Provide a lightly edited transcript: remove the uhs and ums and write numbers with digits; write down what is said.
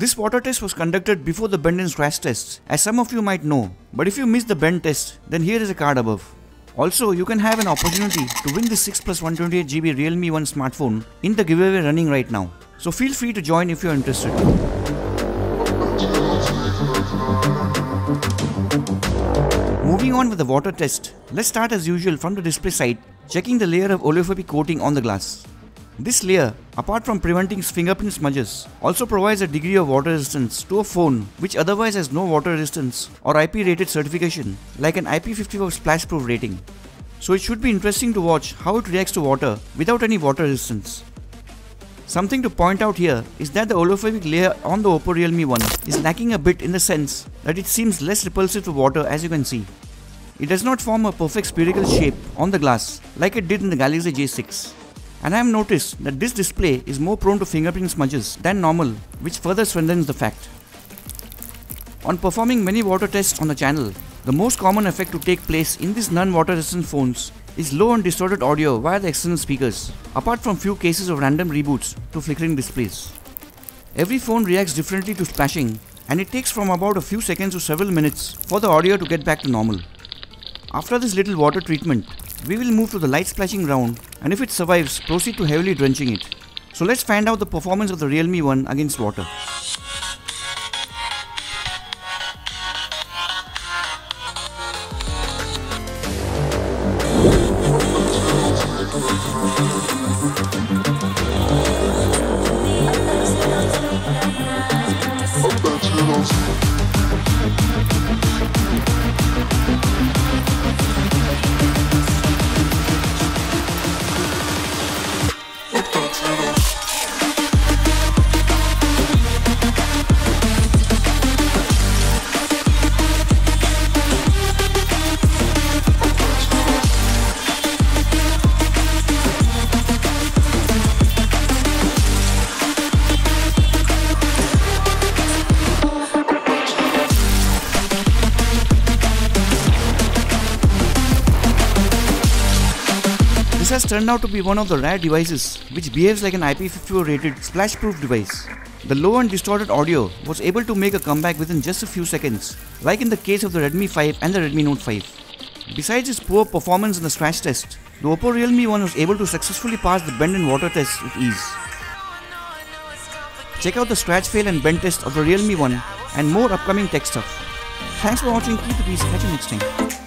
This water test was conducted before the bend and scratch test, as some of you might know, but if you missed the bend test, then here is a card above. Also, you can have an opportunity to win this 6 plus 128GB Realme 1 smartphone in the giveaway running right now. So feel free to join if you are interested. Moving on with the water test, let's start as usual from the display side, checking the layer of oleophobic coating on the glass. This layer, apart from preventing fingerprint smudges, also provides a degree of water resistance to a phone which otherwise has no water resistance or IP rated certification like an IP54 splash proof rating. So it should be interesting to watch how it reacts to water without any water resistance. Something to point out here is that the oleophobic layer on the OPPO REALME 1 is lacking a bit in the sense that it seems less repulsive to water, as you can see. It does not form a perfect spherical shape on the glass like it did in the Galaxy J6. And I have noticed that this display is more prone to fingerprint smudges than normal, which further strengthens the fact. On performing many water tests on the channel, the most common effect to take place in these non-water resistant phones is low and distorted audio via the external speakers, apart from few cases of random reboots to flickering displays. Every phone reacts differently to splashing, and it takes from about a few seconds to several minutes for the audio to get back to normal. After this little water treatment, we will move to the light splashing round, and if it survives, proceed to heavily drenching it. So let's find out the performance of the Realme 1 against water. This has turned out to be one of the rare devices which behaves like an IP54 rated splash proof device. The low and distorted audio was able to make a comeback within just a few seconds, like in the case of the Redmi 5 and the Redmi Note 5. Besides its poor performance in the scratch test, the OPPO Realme 1 was able to successfully pass the bend and water test with ease. Check out the scratch fail and bend test of the Realme 1 and more upcoming tech stuff. Thanks for watching, keep the peace, catch you next time.